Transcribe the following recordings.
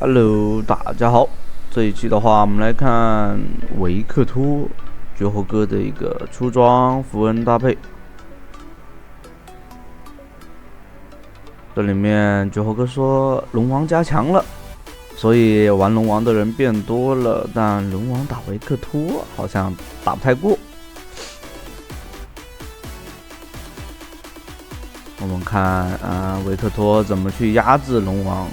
Hello，大家好。这一期的话，我们来看维克托绝活哥的一个出装符文搭配。这里面绝活哥说龙王加强了，所以玩龙王的人变多了，但龙王打维克托好像打不太过。我们看维克托怎么去压制龙王。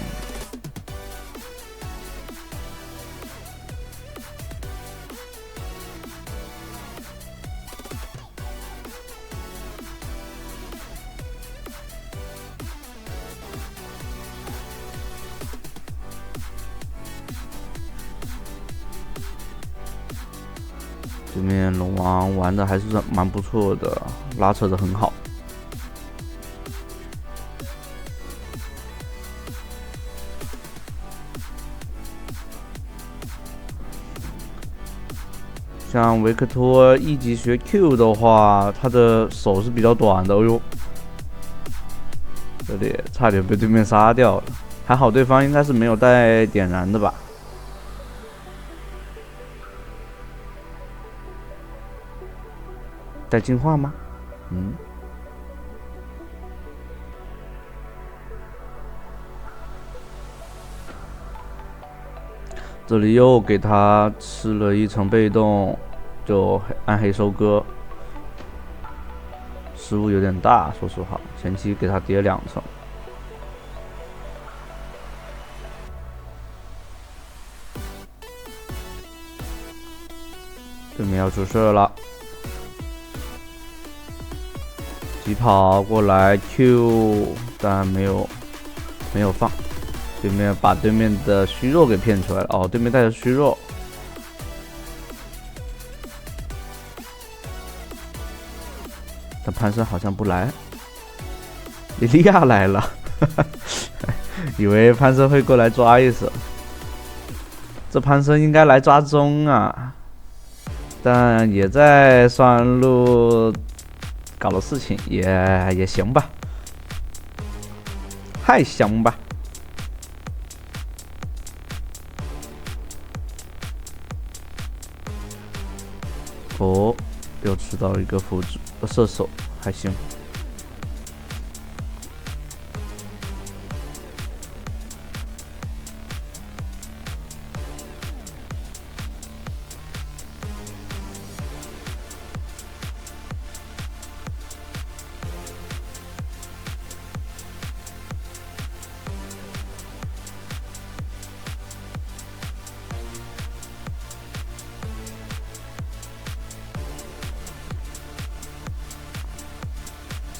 对面龙王玩的还是蛮不错的，拉扯的很好。像维克托一级学 Q 的话，他的手是比较短的，哎呦，这里差点被对面杀掉了，还好对方应该是没有带点燃的吧。带进化吗？这里又给他吃了一层被动，就暗黑收割，失误有点大，说实话，前期给他叠2层。对面要出事了，疾跑过来 Q， 但没有放，对面把对面的虚弱给骗出来了。哦，对面带着虚弱，但潘森好像不来，莉莉娅来了，以为潘森会过来抓一手，这潘森应该来抓中啊。但也在上路搞了事情，也行吧，还行吧。哦，又吃到一个辅助射手，还行。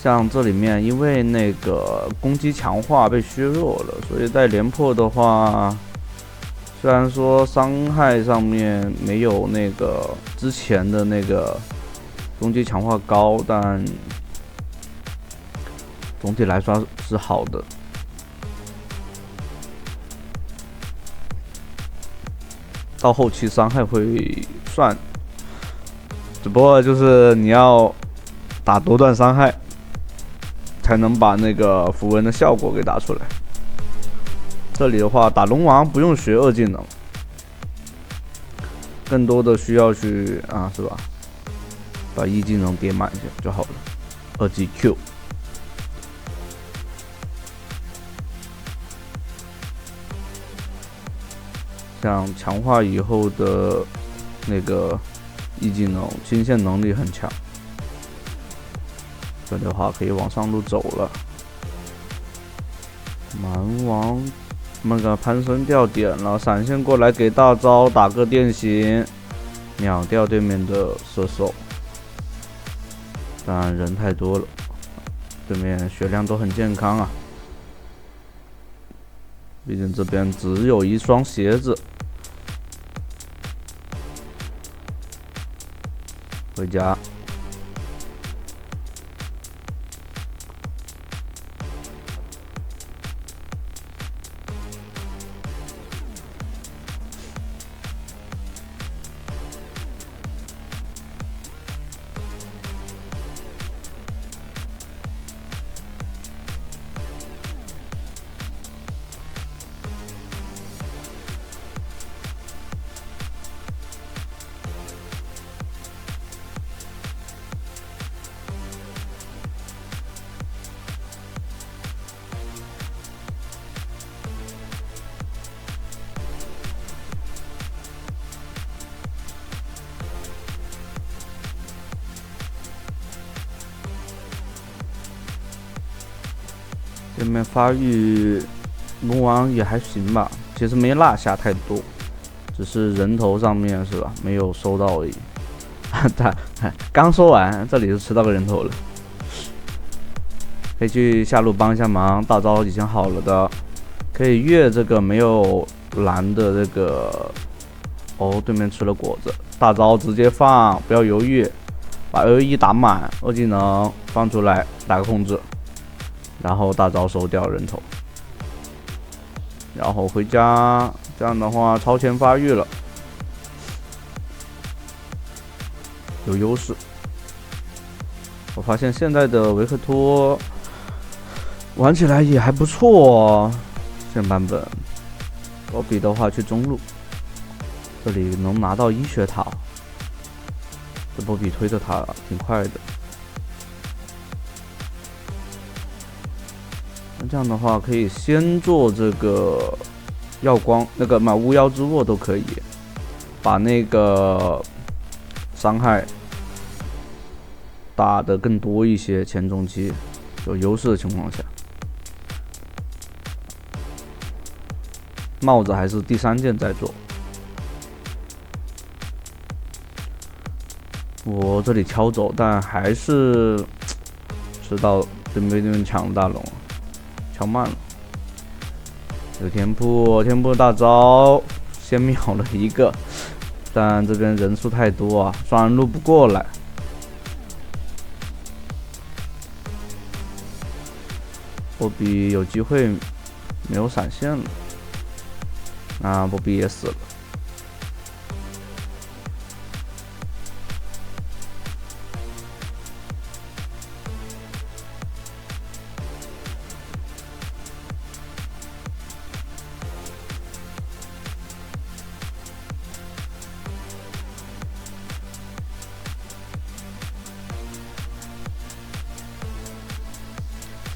像这里面因为那个攻击强化被削弱了，所以在连破的话，虽然说伤害上面没有那个之前的那个攻击强化高，但总体来说是好的。到后期伤害会算，只不过就是你要打多段伤害，才能把那个符文的效果给打出来。这里的话，打龙王不用学2技能，更多的需要去是吧？把1技能叠满一下就好了。2级 Q， 像强化以后的那个1技能清线能力很强。这里的话可以往上路走了。蛮王那个潘森掉点了，闪现过来给大招打个电刑，秒掉对面的射手。当然人太多了，对面血量都很健康啊。毕竟这边只有1双鞋子。回家。对面发育龙王也还行吧，其实没落下太多，只是人头上面是吧，没有收到而已。他刚说完，这里就吃到个人头了。可以去下路帮一下忙，大招已经好了的，可以越这个没有蓝的这个。哦，对面吃了果子，大招直接放，不要犹豫，把211打满，2技能放出来，打个控制，然后大招收掉人头，然后回家，这样的话超前发育了，有优势。我发现现在的维克托玩起来也还不错哦，现版本。波比的话去中路，这里能拿到医学塔，这波比推着塔挺快的。那这样的话可以先做这个耀光，那个巫妖之握都可以，把那个伤害打得更多一些，前中期有优势的情况下。帽子还是第3件在做，我这里敲走，但还是知道对面抢大龙，敲慢了。有天铺大招先秒了一个，但这边人数太多啊，双人路不过来。波比有机会没有闪现了。那波比也死了。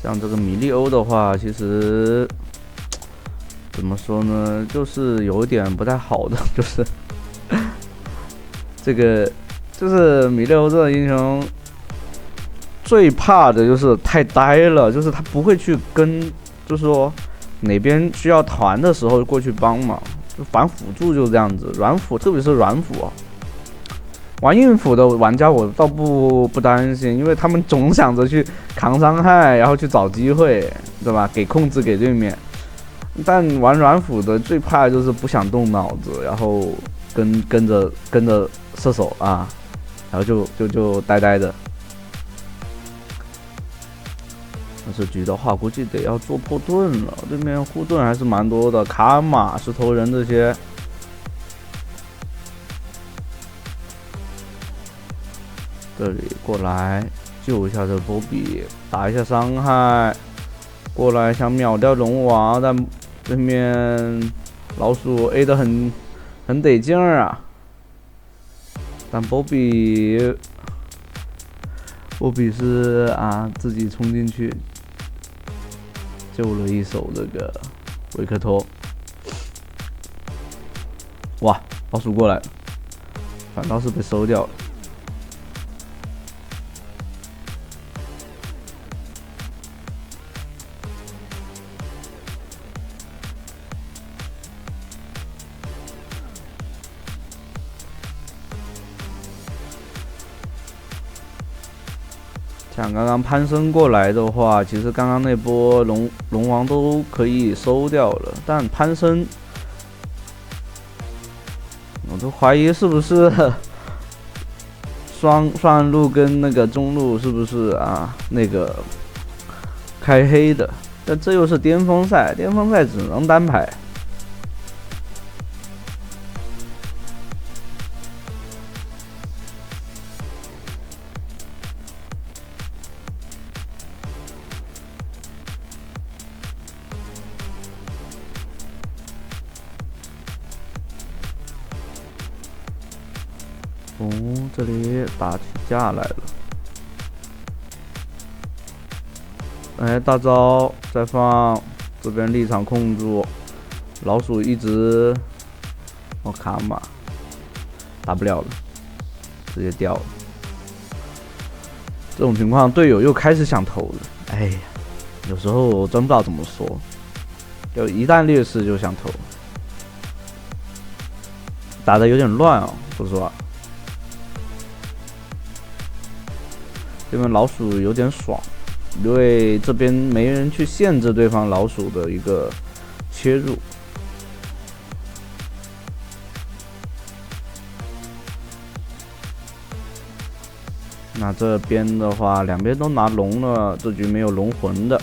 像这个米利欧的话，其实。怎么说呢？就是有一点不太好的，就是这个，就是米利欧这个英雄最怕的就是太呆了，就是他不会去跟，就是说哪边需要团的时候过去帮忙，就反辅助就这样子，软辅特别是软辅啊，玩硬辅的玩家我倒不担心，因为他们总想着去扛伤害，然后去找机会，对吧？给控制给对面。但玩软辅的最怕就是不想动脑子，然后跟着射手啊，然后就呆呆的。但是局的话，估计得要做破盾了。对面护盾还是蛮多的，卡玛、石头人这些。这里过来救一下这波比，打一下伤害。过来想秒掉龙王，但对面老鼠 A 的很得劲儿啊！但波比是自己冲进去救了一手这个维克托。哇，老鼠过来了，反倒是被收掉了。像刚刚攀升过来的话，其实刚刚那波龙王都可以收掉了，但攀升，我都怀疑是不是双人路跟那个中路是不是那个开黑的？但这又是巅峰赛，巅峰赛只能单排。哦，这里打起架来了。哎，大招再放，这边立场控住，老鼠一直，卡玛打不了了，直接掉了。这种情况，队友又开始想投了。哎呀，有时候我真不知道怎么说，就一旦劣势就想投，打得有点乱哦，说实话。这边老鼠有点爽，因为这边没人去限制对方老鼠的一个切入。那这边的话，两边都拿龙了，这局没有龙魂的。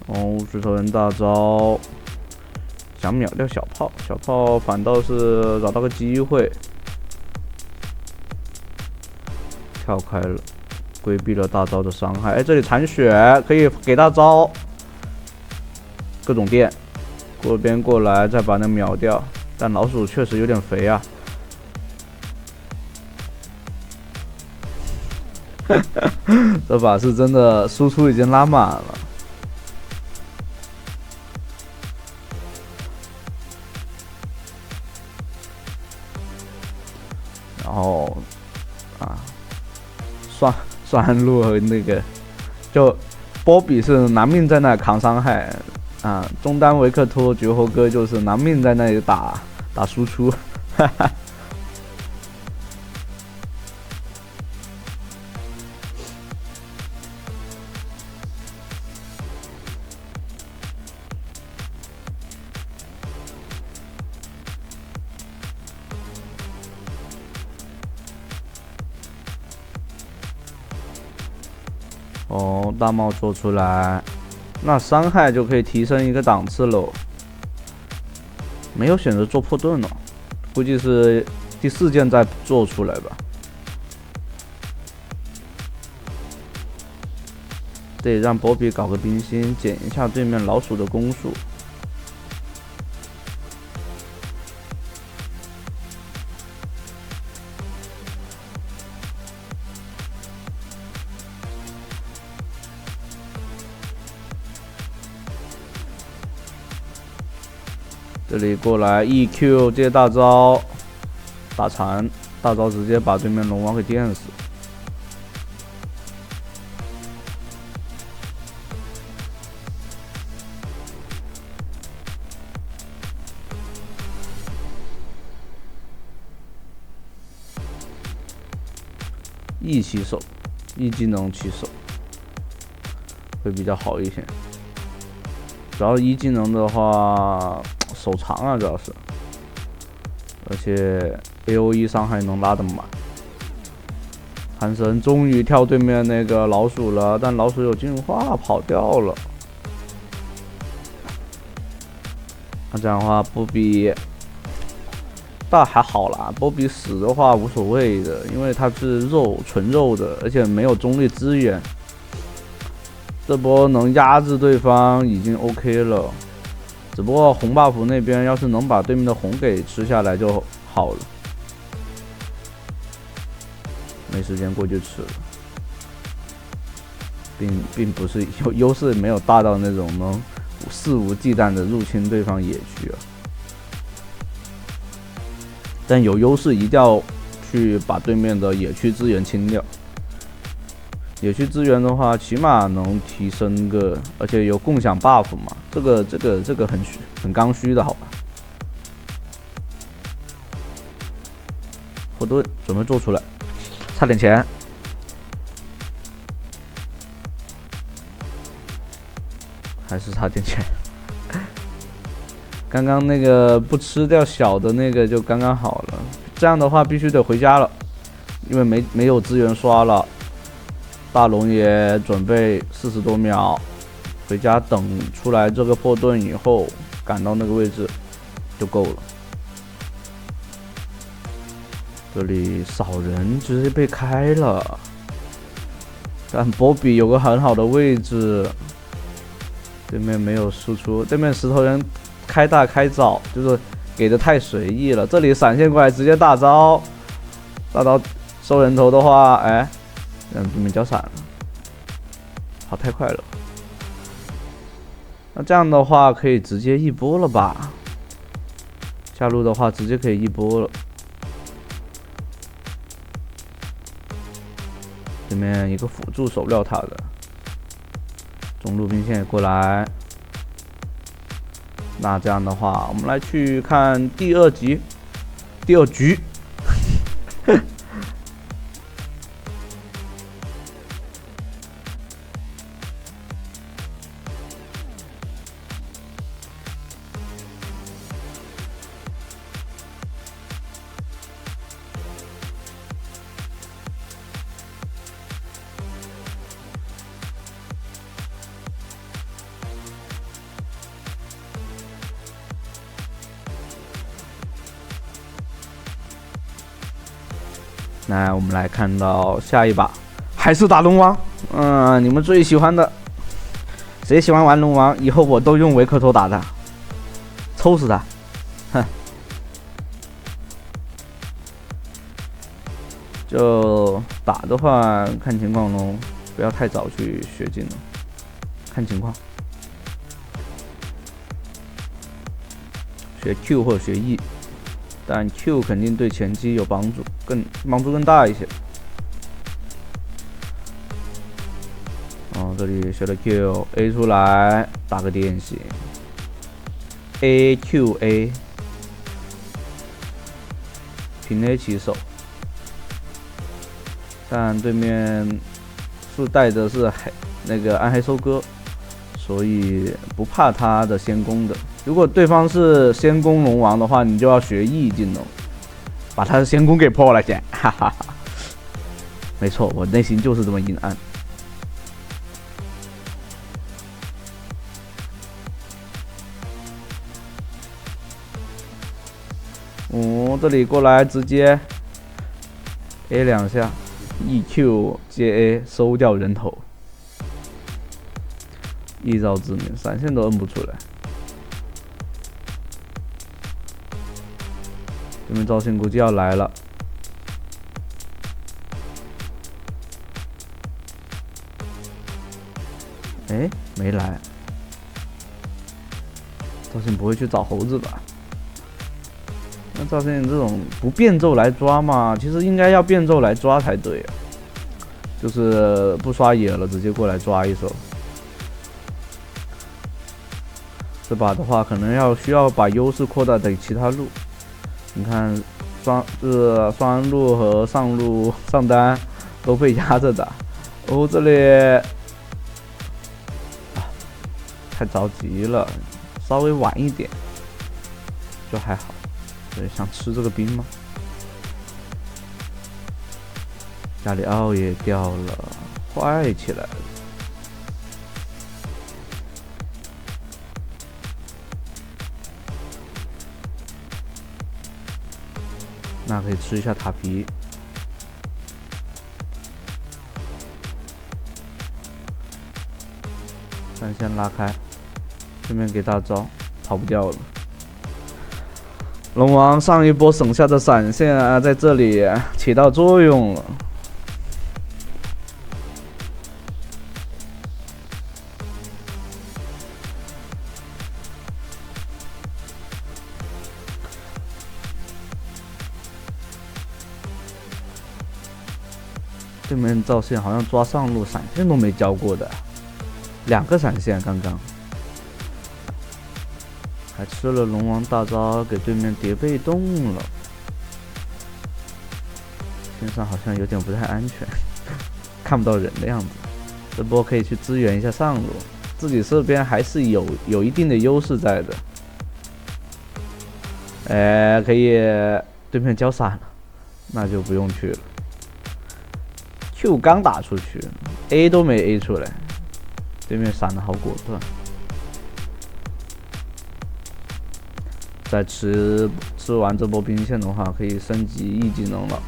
哦，石头人大招。想秒掉小炮，小炮反倒是找到个机会，跳开了，规避了大招的伤害。哎，这里残血可以给大招，各种电，过边过来再把那秒掉。但老鼠确实有点肥啊。这把是真的输出已经拉满了。然后算路和那个，就波比是拿命在那扛伤害啊，中单维克托绝活哥就是拿命在那里打输出，哈哈。哦，大帽做出来，那伤害就可以提升一个档次喽。没有选择做破盾了，估计是第4件再做出来吧。得让波比搞个冰心，减一下对面老鼠的攻速。这里过来 EQ 接大招，打残，大招直接把对面龙王给电死。E 起手，E 技能起手会比较好一些。主要E技能的话。手长啊，主要是，而且 AOE 伤害能拉得满。潘神终于跳对面那个老鼠了，但老鼠有进化跑掉了。那这样的话，波比但还好啦，波比死的话无所谓的，因为他是肉纯肉的，而且没有中立资源。这波能压制对方已经 OK 了。只不过红 buff 那边要是能把对面的红给吃下来就好了，没时间过去吃了，并不是优势没有大到那种能肆无忌惮的入侵对方野区啊，但有优势一定要去把对面的野区资源清掉。野区资源的话，起码能提升个，而且有共享 buff 嘛，这个很刚需的好吧？火盾准备做出来，差点钱，还是差点钱。刚刚那个不吃掉小的那个就刚刚好了，这样的话必须得回家了，因为没有资源刷了。大龙也准备40多秒回家，等出来这个破盾以后，赶到那个位置就够了。这里扫人直接被开了，但波比有个很好的位置，对面没有输出，对面石头人开大开早，就是给的太随意了。这里闪现过来直接大招，大招收人头的话，哎。让对面交闪了，跑太快了。那这样的话可以直接一波了吧？下路的话直接可以一波了。面一个辅助手撂塔的，中路兵线也过来。那这样的话，我们来去看第二局。那我们来看到下一把，还是打龙王。你们最喜欢的，谁喜欢玩龙王？以后我都用维克托打他，抽死他！哼。就打的话，看情况喽，不要太早去学技能，看情况，学 Q 或者学 E。但 Q 肯定对前期有帮助，帮助更大一些。这里学了 Q，A 出来打个电系 ，AQA， 平 A 起手，但对面是带的是那个暗黑收割，所以不怕他的先攻的。如果对方是先攻龙王的话，你就要学 E 技能，把他的先攻给破了先，哈哈哈。没错，我内心就是这么阴暗。这里过来直接 A 2下 ，EQ 接 A 收掉人头，一招致命，闪现都摁不出来。对面赵信估计要来了，没来。赵信不会去找猴子吧？那赵信这种不变咒来抓嘛，其实应该要变咒来抓才对啊，就是不刷野了，直接过来抓一手。这把的话，可能需要把优势扩大给其他路。你看，双安路和上路上单都被压着打。这里太着急了，稍微晚一点就还好。对，想吃这个兵吗？加里奥也掉了，坏起来了。那可以吃一下塔皮。闪现拉开，对面给大招，跑不掉了。龙王上一波省下的闪现啊，在这里起到作用了。对面赵信好像抓上路闪现都没交过的，2个闪现刚刚。还吃了龙王大招，给对面叠被动了。天上好像有点不太安全，看不到人的样子。这波可以去支援一下上路，自己这边还是有一定的优势在的。可以，对面交闪了，那就不用去了。Q 刚打出去 ，A 都没 A 出来，对面闪的好果断。再吃完这波兵线的话，可以升级 E 技能了。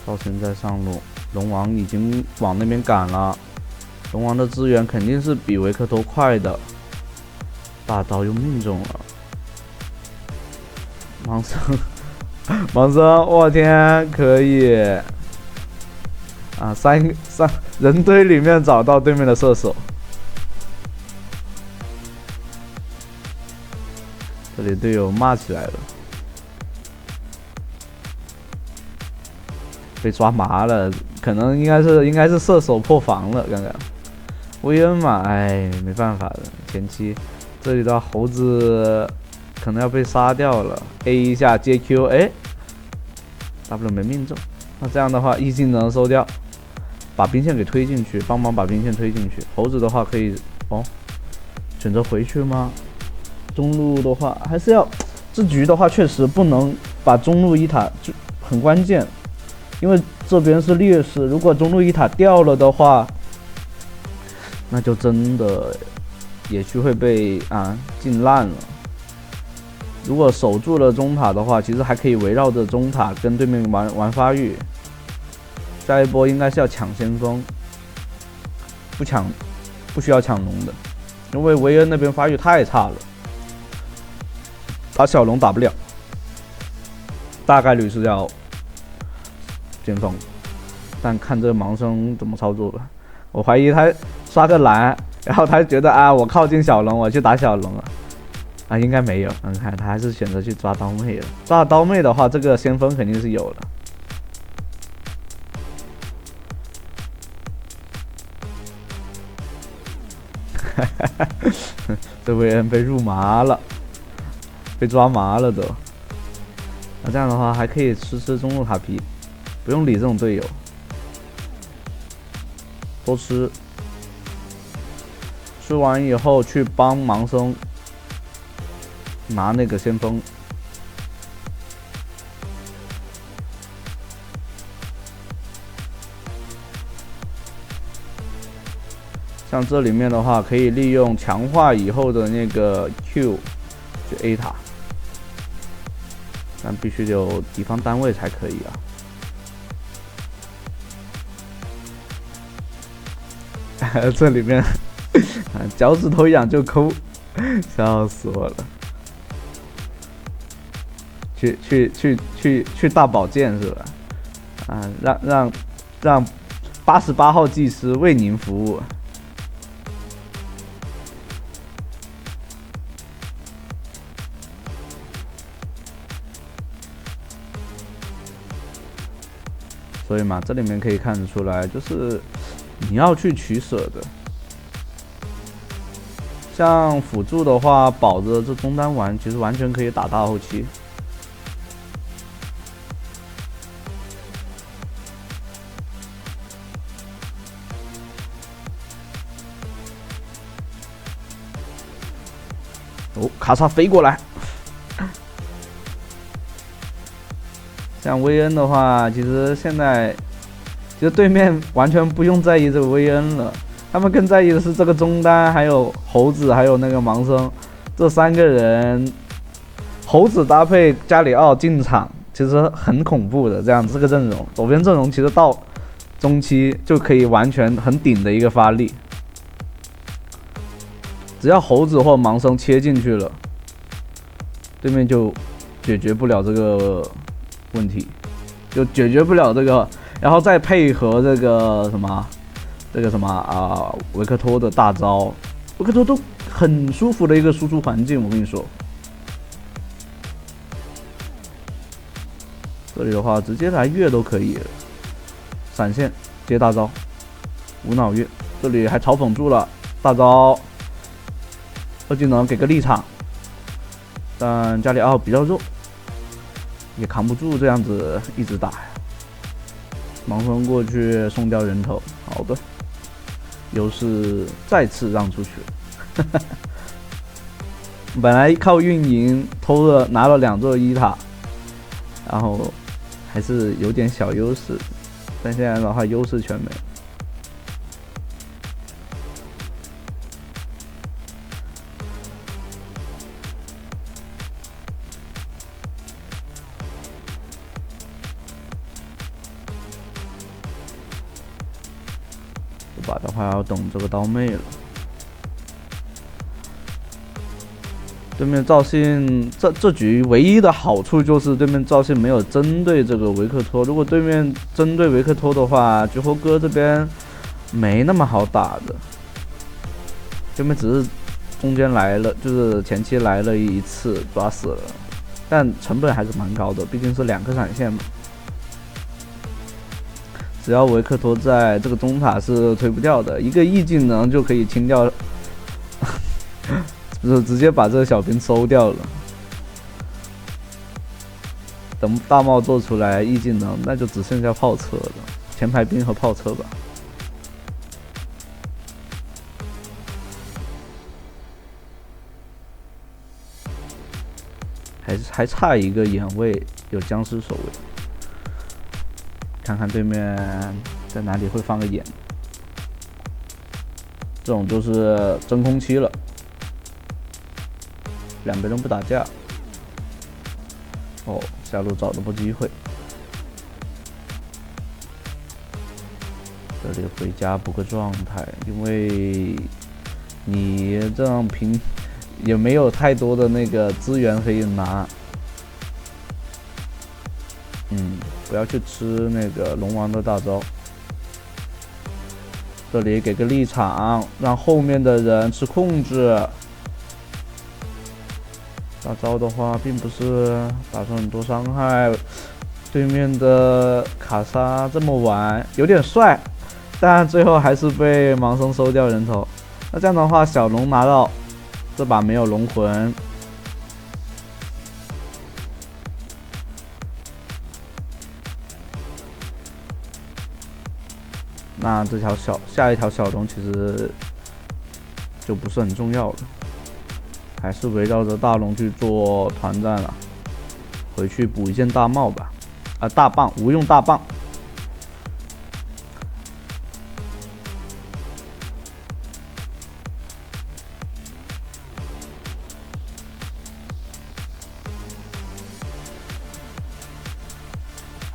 赵信在上路，龙王已经往那边赶了。龙王的资源肯定是比维克托快的，大招又命中了。盲僧盲僧，我天，可以啊！三人堆里面找到对面的射手，这里队友骂起来了，被抓麻了，可能应该是射手破防了，刚刚。薇恩嘛，哎，没办法的，前期这里的猴子可能要被杀掉了 ，A 一下接 Q， 哎 ，W 没命中，那这样的话，E技能收掉，把兵线给推进去，帮忙把兵线推进去。猴子的话可以选择回去吗？中路的话还是要，这局的话确实不能把中路一塔就很关键，因为这边是劣势，如果中路一塔掉了的话。那就真的野区会被禁烂了。如果守住了中塔的话，其实还可以围绕着中塔跟对面玩发育。下一波应该是要抢先锋，不需要抢龙的，因为维恩那边发育太差了，打小龙打不了，大概率是要先锋。但看这个盲僧怎么操作吧，我怀疑他。刷个蓝，然后他觉得我靠近小龙，我去打小龙了，应该没有，看他还是选择去抓刀妹了。抓刀妹的话，这个先锋肯定是有的。这位人被入麻了，被抓麻了都。那这样的话还可以吃中路塔皮，不用理这种队友，多吃。吃完以后去帮盲僧拿那个先锋，像这里面的话，可以利用强化以后的那个 Q 去 A 塔，但必须有敌方单位才可以这里面。脚趾头痒就抠，笑死我了！去大保健是吧？让88号技师为您服务。所以嘛，这里面可以看得出来，就是你要去取舍的。像辅助的话，保着这中单玩，其实完全可以打大后期。咔嚓飞过来。像薇恩的话，其实现在对面完全不用在意这个薇恩了。他们更在意的是这个中单，还有猴子，还有那个盲僧，这3个人，猴子搭配加里奥进场，其实很恐怖的。这个阵容，左边阵容其实到中期就可以完全很顶的一个发力，只要猴子或盲僧切进去了，对面就解决不了这个问题，就解决不了这个，然后再配合这个什么。维克托的大招，维克托都很舒服的一个输出环境，我跟你说。这里的话，直接来越都可以，闪现接大招，无脑越。这里还嘲讽住了大招，2技能给个立场，但加里奥比较弱，也扛不住这样子一直打。盲僧过去送掉人头，好的。优势再次让出去了本来靠运营拿了2座1塔，然后还是有点小优势，但现在的话优势全没。这把的话要等这个刀妹了。对面赵信这局唯一的好处就是对面赵信没有针对这个维克托，如果对面针对维克托的话，绝活哥这边没那么好打的。对面只是中间来了，就是前期来了一次抓死了，但成本还是蛮高的，毕竟是2颗闪现嘛。只要维克托在，这个中塔是推不掉的，一个 E 技能就可以清掉。就是直接把这个小兵收掉了。等大帽做出来E技能，那就只剩下炮车了，前排兵和炮车吧。还差一个眼位，有僵尸守卫。看看对面在哪里会放个眼，这种就是真空期了。2个人不打架，哦，下路找了波机会，这里回家补个状态，因为你这样平也没有太多的那个资源可以拿，不要去吃那个龙王的大招，这里给个立场，让后面的人吃控制。大招的话，并不是打出很多伤害。对面的卡莎这么玩有点帅，但最后还是被盲僧收掉人头。那这样的话，小龙拿到这把没有龙魂，那这条下一条小龙其实就不是很重要了。还是围绕着大龙去做团战了，回去补一件大帽吧，大棒，无用大棒。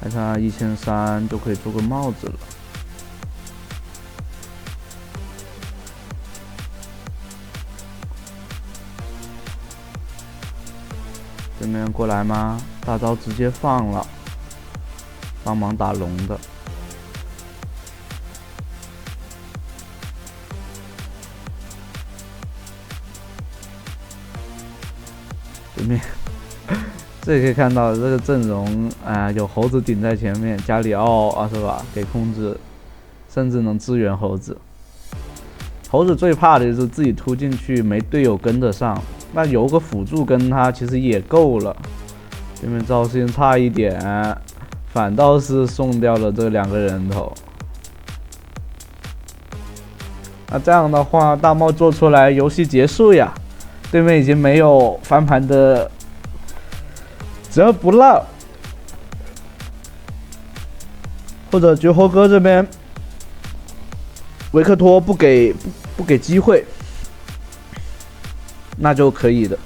还差1300就可以做个帽子了。对面过来吗？大招直接放了，帮忙打龙的。对面，这里可以看到这个阵容有猴子顶在前面，加里奥是吧？给控制，甚至能支援猴子。猴子最怕的就是自己突进去没队友跟得上。那有个辅助跟他其实也够了，对面赵信差一点，反倒是送掉了这2个人头。那这样的话，大帽做出来，游戏结束呀！对面已经没有翻盘的，只要不浪，或者绝活哥这边维克托不给机会。那就可以的，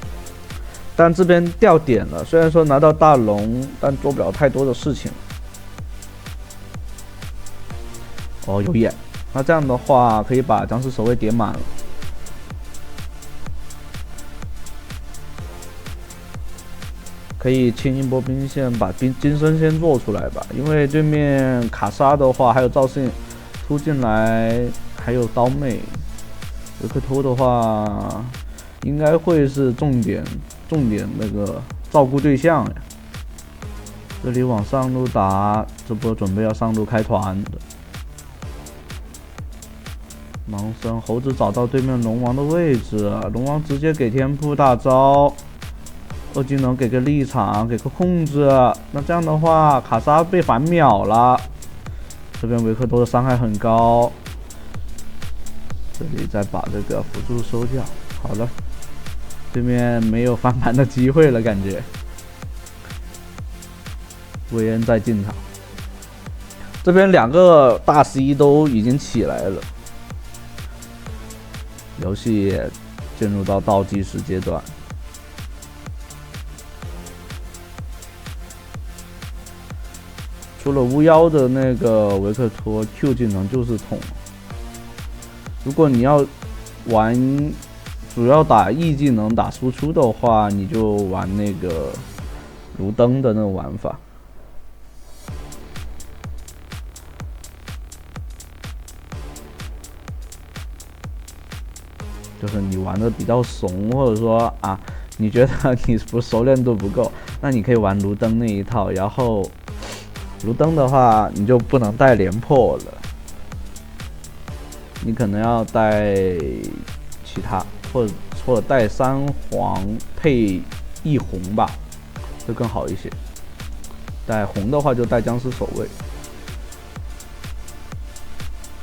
但这边掉点了。虽然说拿到大龙，但做不了太多的事情。哦，有眼，那这样的话可以把僵尸守卫叠满了。可以清一波兵线，把金身先做出来吧。因为对面卡莎的话，还有赵信突进来，还有刀妹，维克托的话。应该会是重点那个照顾对象呀。这里往上路打，这波准备要上路开团的。盲僧猴子找到对面龙王的位置，龙王直接给天赋大招，2技能给个立场，给个控制。那这样的话，卡莎被反秒了。这边维克多的伤害很高，这里再把这个辅助收掉。好了。对面没有翻盘的机会了，感觉。韦恩在进场，这边2个大C都已经起来了，游戏也进入到倒计时阶段。除了巫妖的那个维克托 Q 技能就是捅，如果你要玩主要打 E 技能打输出的话，你就玩那个卢登的那种玩法。就是你玩的比较怂，或者说啊，你觉得你熟练度不够，那你可以玩卢登那一套。然后卢登的话，你就不能带廉颇了，你可能要带其他，或者带3黄配1红吧，会更好一些。带红的话就带僵尸守卫。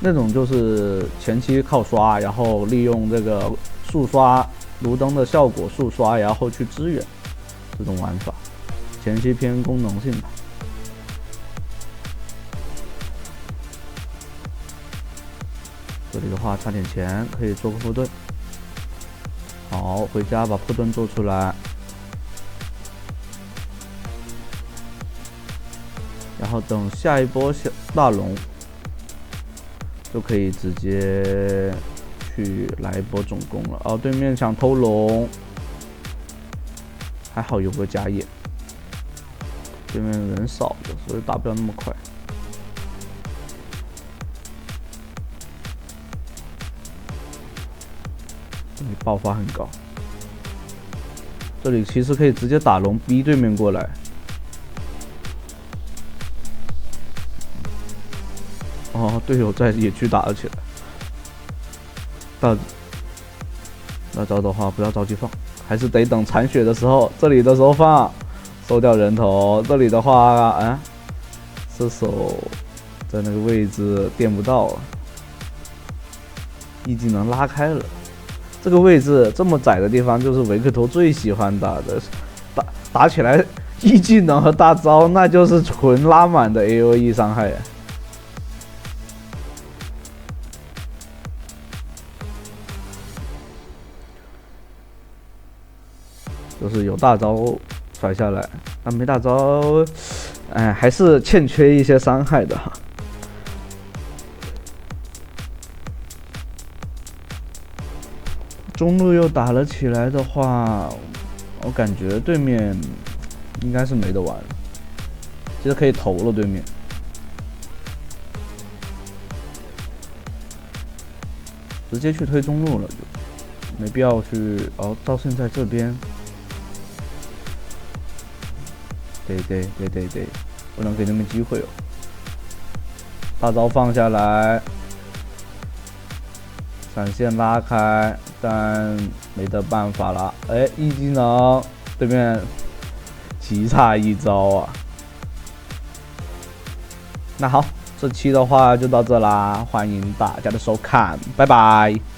那种就是前期靠刷，然后利用这个速刷卢登的效果速刷，然后去支援这种玩法，前期偏功能性吧。这里的话差点钱可以做个破盾，好，回家把破盾做出来，然后等下一波大龙。就可以直接去来一波总攻了。哦，对面想偷龙，还好有个假野，对面人少的，所以打不了那么快。这里爆发很高，这里其实可以直接打龙逼对面过来。哦，队友在野区打了起来。大招的话不要着急放，还是得等残血的时候，这里的时候放，收掉人头。这里的话，射手在那个位置垫不到，E技能拉开了。这个位置这么窄的地方，就是维克托最喜欢打的，打起来 E技能和大招，那就是纯拉满的 AOE 伤害。就是有大招甩下来，但没大招，还是欠缺一些伤害的哈。中路又打了起来的话，我感觉对面应该是没得玩了。其实可以投了，对面。直接去推中路了，就没必要去。哦，到现在这边。对，不能给他们机会哦。大招放下来，闪现拉开，但没得办法了。E技能对面极差一招啊！那好，这期的话就到这啦，欢迎大家的收看，拜拜。